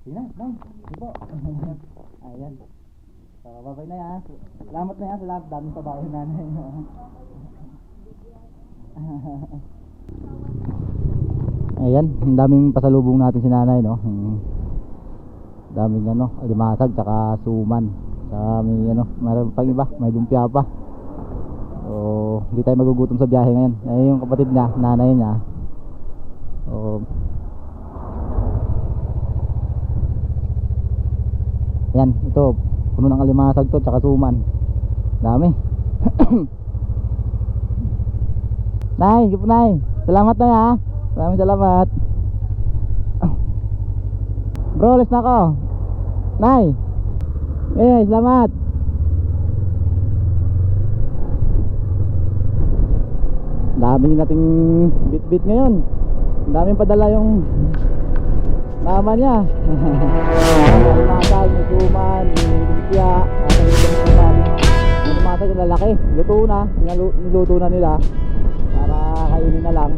Sige na, bye. Sige po. Ayan. So, babay na yan. Salamat na yan. Salamat. Daming pabaho nanay. Ayan. Ang daming pasalubong natin si nanay, no? Daming alimasag tsaka suman. May mayroon pang iba. May lumpia pa. So, hindi tayo magugutom sa biyahe ngayon. Ay, yung kapatid niya, nanay niya. So, yan, ito puno ng alimasag to tsaka suman. Dami. Nay, gipo nay. Salamat na ha. Maraming salamat. Bro, alis na ako. Nay. Salamat. Dami din nating bit-bit ngayon. Daming padala yung mama niya. May matag, may suman, may lumpia, may matag na lalaki. Luto na, niluto na nila para kainin na lang.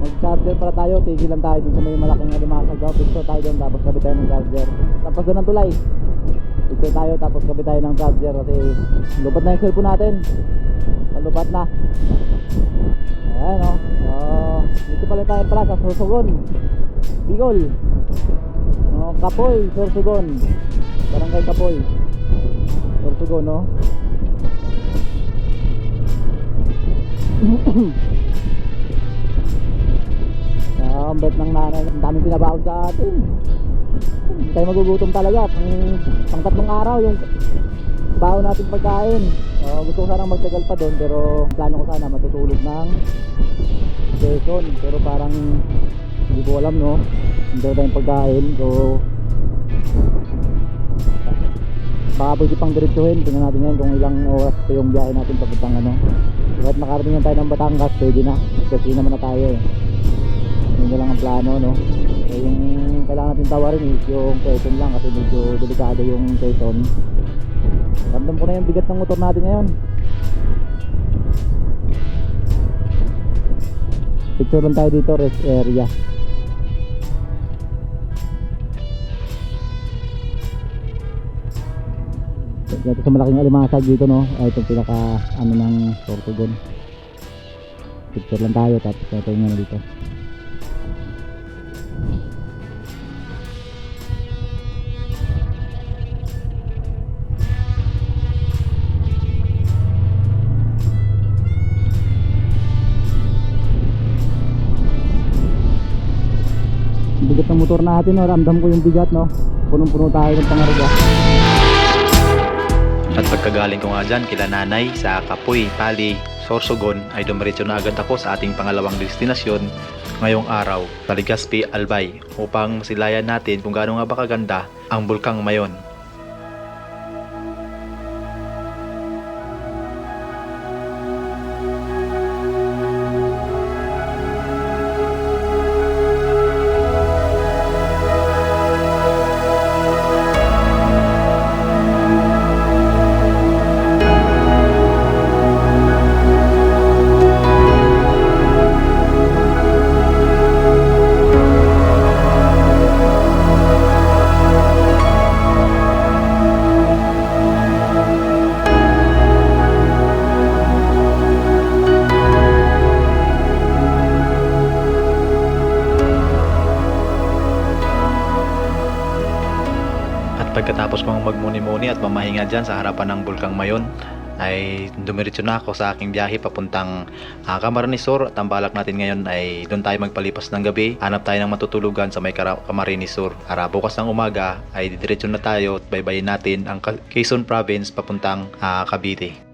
Mag-charger para tayo, tigil lang tayo dun sa may malaking alimasag. Picture tayo dun, tapos kabit tayo ng charger. Tapos dun ang tulay. Picture tayo, tapos kabit tayo ng charger kasi lupat na yung cellphone natin. Lupat na. Ayan o. Dito pala tayo pala sa Sorsogon, Bicol. Kapoy, Sorsogon. Barangay Kapoy, Sorsogon, no? Ang bet ng nanay. Ang daming pinabaon sa atin. Hindi tayo magugutom talaga. Pang 3 araw yung baon natin pagkain. Gusto ko sanang magtagal pa doon, pero plano ko sana matutulog ng Quezon, pero parang hindi ko alam, no? Hindi tayong pagkain, so baka pwede pang diretsuhin. Tingnan natin yan kung ilang oras pa yung biyahe natin papuntang kahit makarating tayo ng Batangas, pwede na kasi naman na tayo eh. Yun lang ang plano, no? So yung kailangan natin tawarin is yung Quezon lang kasi medyo delikado yung Quezon. Ramdam ko na yung bigat ng motor natin ngayon. Picture lang tayo dito, rest area. Dito sa malaking alimasag dito, no? Itong pinaka ng Sorsogon. Picture lang tayo, tapos ito yung dito. Bigat ng motor natin, no? Ramdam ko yung bigat, no? Punong-puno tayo ng pangarga. At pagkagaling ko nga dyan kila nanay sa Kapoy, Pali, Sorsogon ay dumiretso na agad ako sa ating pangalawang destinasyon ngayong araw sa Legazpi, Albay, upang masilayan natin kung gaano nga ba kaganda ang Bulkang Mayon. Pagkatapos kong magmuni-muni at mamahinga dyan sa harapan ng Bulkang Mayon, ay dumiretso na ako sa aking biyahe papuntang Camarines Sur. At ang balak natin ngayon ay doon tayo magpalipas ng gabi. Hanap tayo ng matutulugan sa may Camarines Sur. Para bukas ng umaga ay diretso na tayo at baybayin natin ang Quezon Province papuntang Cavite.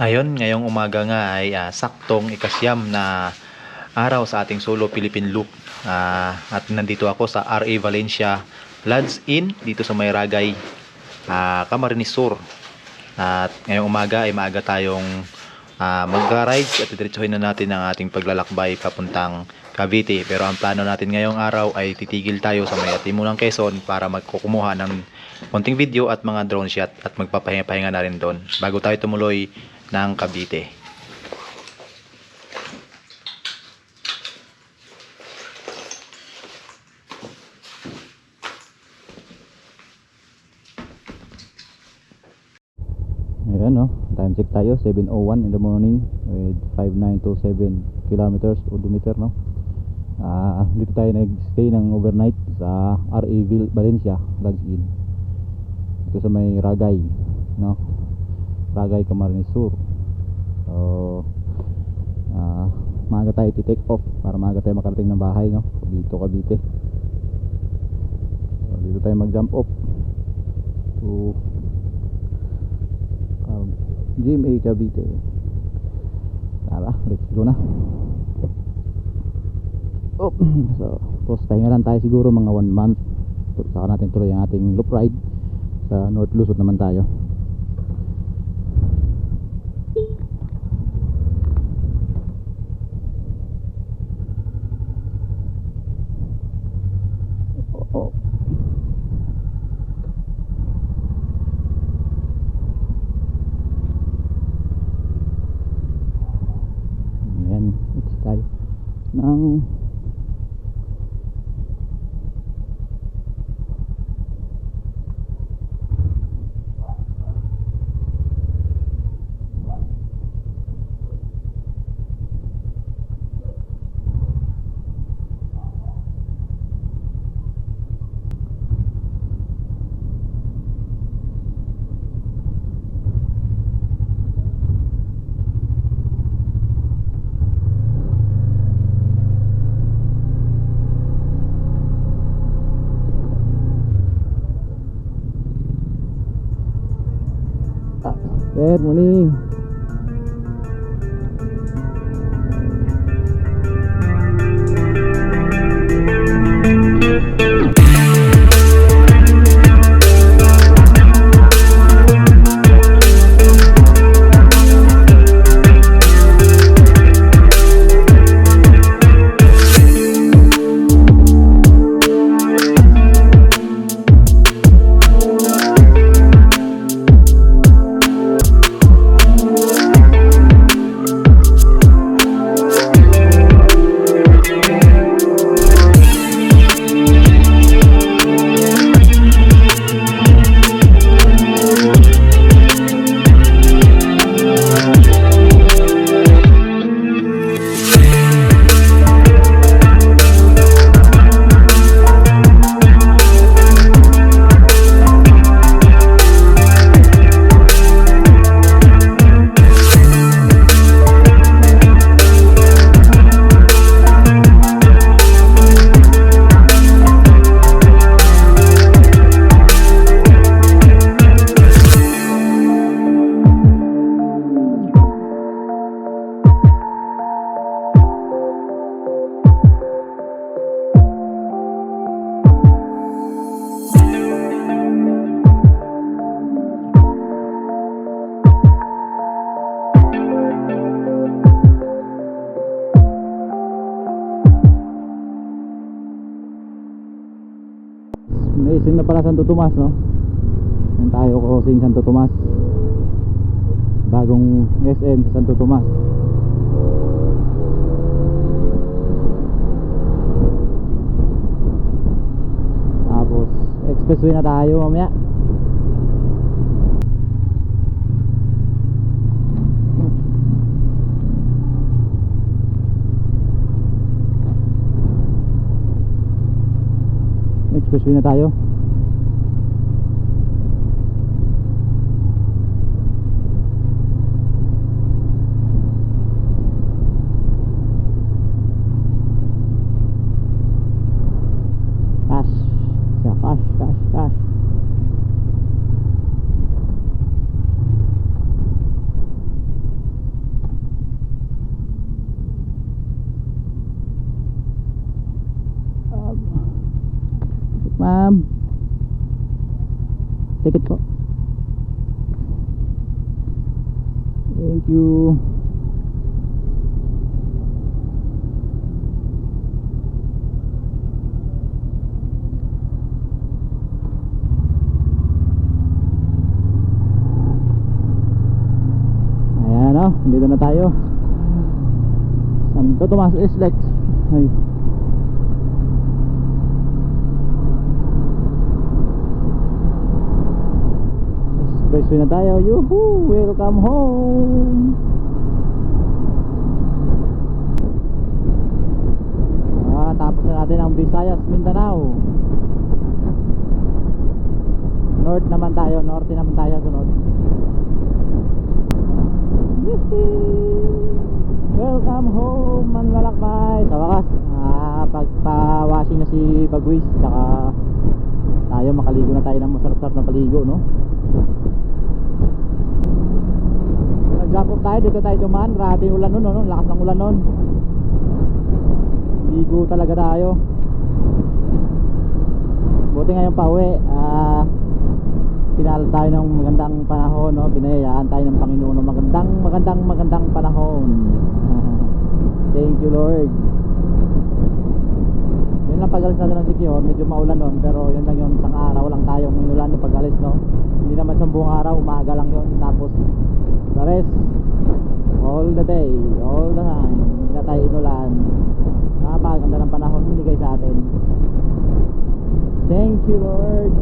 Ayun, ngayong umaga nga ay saktong ikasyam na araw sa ating solo Philippine Loop. At nandito ako sa RA Valencia Lodge Inn dito sa Mayragay, Camarines Sur. At ngayong umaga ay maaga tayong mag-ride at diretsuhin na natin ang ating paglalakbay papuntang Cavite. Pero ang plano natin ngayong araw ay titigil tayo sa may Atimulang Quezon para magkukumuha ng konting video at mga drone shot at magpapahinga-pahinga na rin doon bago tayo tumuloy ng Cavite. Ayan, no? Time check tayo, 7:01 in the morning with 5927 kilometers odometer, no? Dito tayo nag-stay ng overnight sa RA Valencia Lodge Inn. Dito sa may Ragay, no? Ragay, Camarines Sur. So maaga tayo i-take off para maaga tayo makarating ng bahay, no? Dito Cavite. So, dito tayo mag-jump off to GMA Cavite. Tara, let's go na. So, post tayo lang tayo siguro mga 1 month. Saka natin tuloy ang ating loop ride sa North Luzon naman tayo. Ayan, let's tayo ng good morning. May isim na pala Santo Tomas, no? Yan tayo crossing Santo Tomas. Bagong SM sa Santo Tomas. Tapos expressway na tayo mamaya. Expressway na tayo. Cash. ma'am. Ticket po. Thank you. Ayan o, dito na tayo. Santo Tomas Islex. Ay. Expressway na tayo. Yuhu! Welcome home! Tapos na natin ang Visayas, Mindanao. North naman tayo. Norte naman tayo sunod. Welcome home, manlalakbay. Sa wakas, pagpa-washing na si Bagwis. Saka tayo makaligo na tayo ng masarap-sarap na paligo, no? Nag-drop off tayo, dito tayo dumaan. Grabe yung ulan nun, no? Lakas ng ulan nun. Ligo talaga tayo. Buti ngayon pa uwi. Pinala tayo ng magandang panahon, no? Binayayaan tayo ng Panginoon ng magandang panahon. Thank you, Lord. Yun lang pag-alis natin ng Siquijor. Medyo maulan nun, pero yun lang yun, isang araw lang tayong inulan ng pag-alis, no? Hindi naman sa buong araw, umaga lang yun. Tapos the rest, all the day, all the time, hindi na tayo inulan. Napakaganda ng panahon binigay sa atin. Thank you, Lord.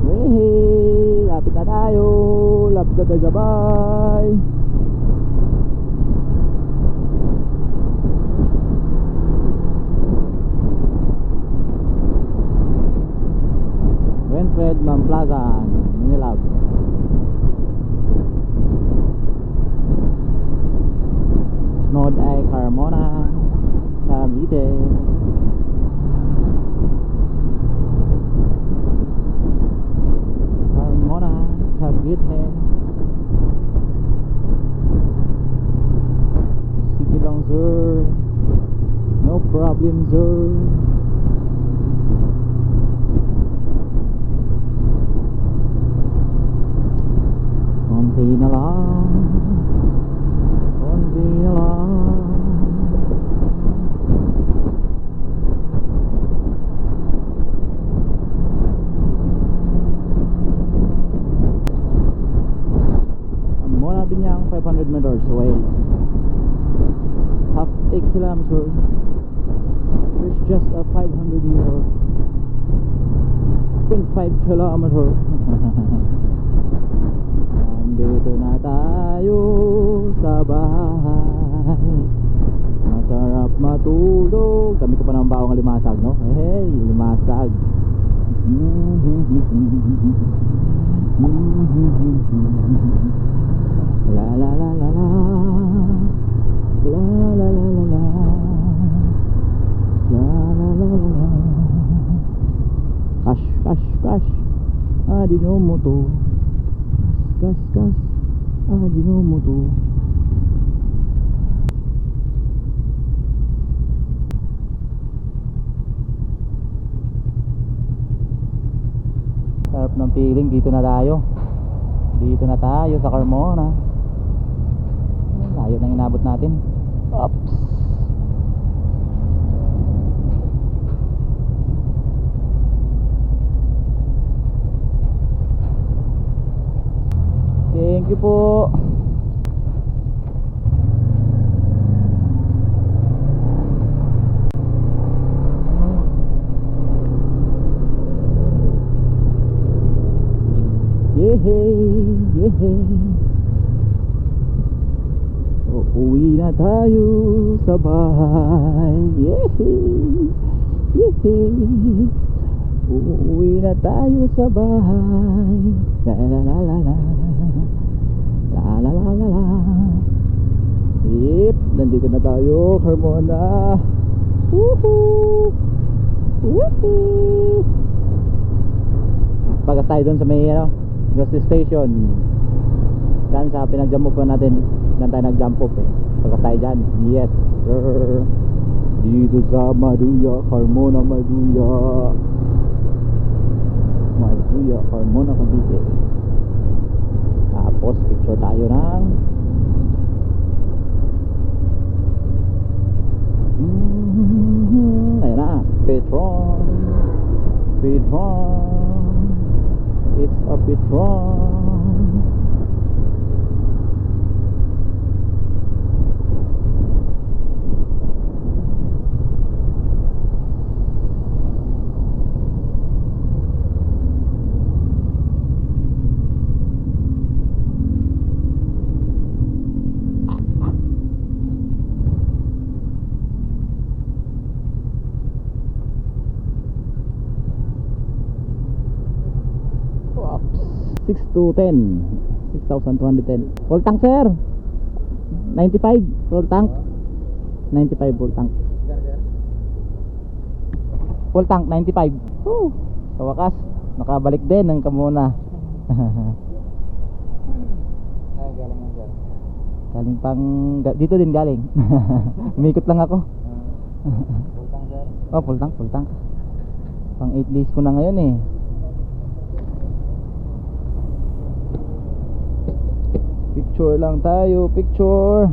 Wehey, lapit na tayo. Lapit na tayo sa bahay. Winfred Mamplazan, Manilab. Nod ay Carmona, Cavite. Carmona, Cavite. Sige lang, sir. No problem, sir. Konti na lang. Konti na lang. Mona Binyang, 500 meters away. Half a kilometer. There's just a 500 meter. 0.5 kilometer. Nandito na tayo sa bahay. Masarap matulog. Dami ko pa ng bawang limasag, no? Hey, limasag. La la la la la. La la la la la. La la la la la. Kash, kash, kash. Ajinomoto. Kas, kas. Ajinomoto. Sarap ng feeling. Dito na tayo. Dito na tayo sa Carmona. Layo nang inabot natin. Oops. Thank you po. Yehey, yehey. Uuwi na tayo sa bahay. Yehey, yehey. Uuwi na tayo sa bahay. La la la la la. La la la la la. Yep, nandito na tayo, Carmona. Woohoo! Woohoo! Pagkas tayo dun sa may gas station. Diyan sa pinag-jump off natin. Diyan tayo nag-jump off eh. Pagkas tayo dyan. Yes sir. Dito sa Maduya, Carmona, Maduya. Maduya, Carmona, Cavite. Tapos picture tayo ng ayan na, Petron. Petron. It's a Petron. Six to 10 6,210 full tank sir 95 full tank 95 full tank full tank 95 sa wakas nakabalik din ng Carmona. Galing pang dito din galing. Umikot lang ako. Full tank sir? Oh full tank pang 8 days ko na ngayon eh. Picture lang tayo, picture.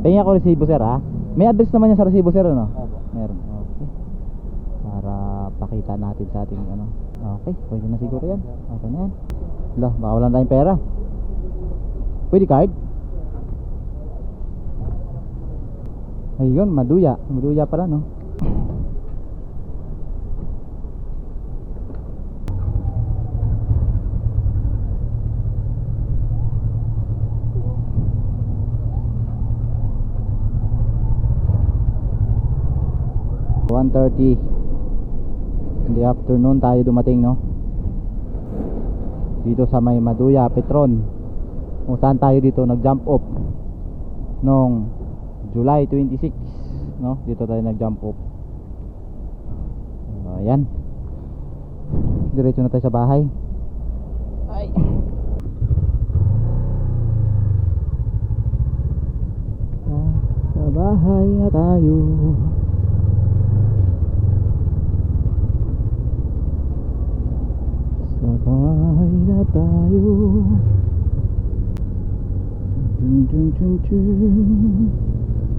Tingnan ako resibo sir ha. May address naman yan sa resibo sir ano? Opo. Meron. Okay. Para pakita natin sa ating ano. Okay, pwede na siguro yan. Okay na yan. Lah, baka wala tayong pera. Pwede card? Ayun, Maduya. Maduya pala no. .30 in the afternoon tayo dumating no dito sa may Maduya Petron kung saan tayo dito nag jump off noong July 26 no dito tayo nag jump off. Ayan diretso na tayo sa bahay. Ay sa bahay na tayo. Sabay na tayo. Chun chun chun chun.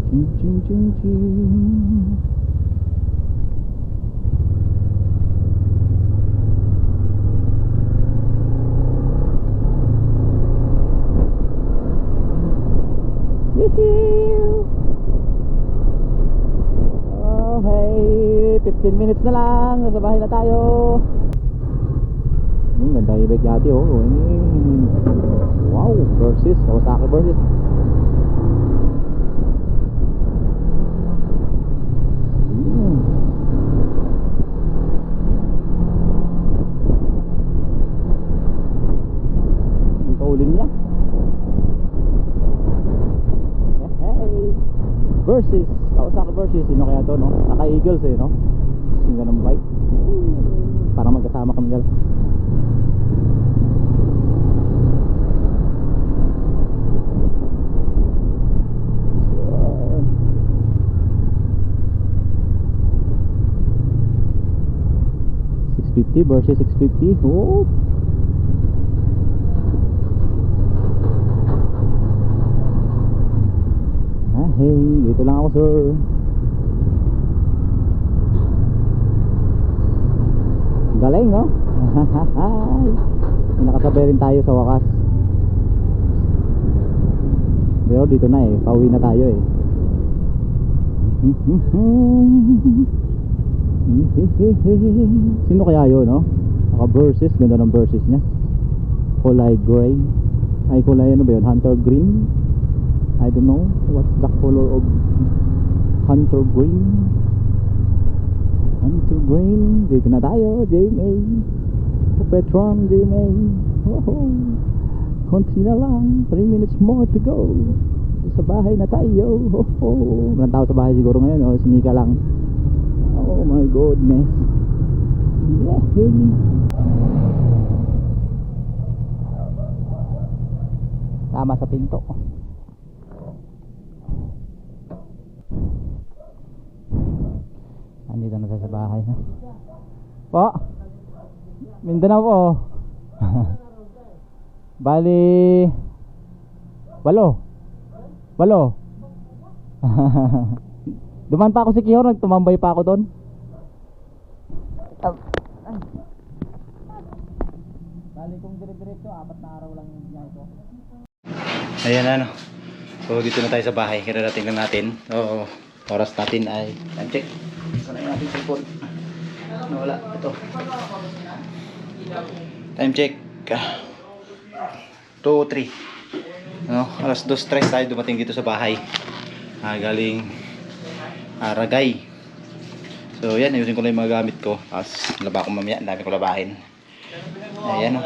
Chun chun chun chun. Okay, 15 minutes na lang. Nasa bahay na tayo. Ganda yung bike dati oh. Wow, versus Kawasaki versus. Ito ulin niya. Hey. Versus Kawasaki versus. Sino kaya to no? Naka-Eagles eh no? Sino ng bike? Para magkasama kami dyan. Versus 650. Oh. Ah, hey, dito lang ako, sir. Galing, no? Nakasabay rin tayo sa wakas. Pero dito na eh, pauwi na tayo eh. Sino kaya yun, no? Naka-versus, ganda ng versus niya. Kulay gray. Ay, kulay ano ba yun? Hunter green? I don't know. What's the color of hunter green? Hunter green. Dito na tayo, JMA. Petron, JMA. Oh, konti na lang. 3 minutes more to go. Sa bahay na tayo. Walang tao sa bahay siguro ngayon. O, sinika lang. Oh my goodness. Yeah. Tama sa pinto. Andito na tayo sa bahay, no? Po? Mindanao po. Bali 8. Duman pa ako si Kiyo, nagtumambay pa ako doon. Bali kung dire-diretso, 4 na araw lang yung biyahe ko. Ayan ano. So dito na tayo sa bahay. Kirarating lang natin. Oo. Oras natin ay time check. Ito na yung ating cellphone. Nawala. Ito. Time check. 2:03. No, alas 2:03 tayo dumating dito sa bahay. Galing Aragay. So yan, ayusin ko lang yung mga gamit ko. Tapos laba ko mamaya. Ang dami ko labahin. Ayan o.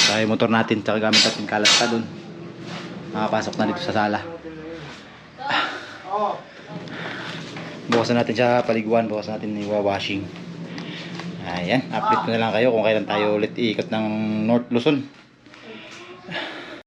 Tayo motor natin. Tsaka gamit natin kalat ka dun. Makapasok na dito sa sala. Bukasan natin siya paliguan. Bukasan natin iwa-washing. Ayan, update ko na lang kayo kung kailan tayo ulit iikot ng North Luzon.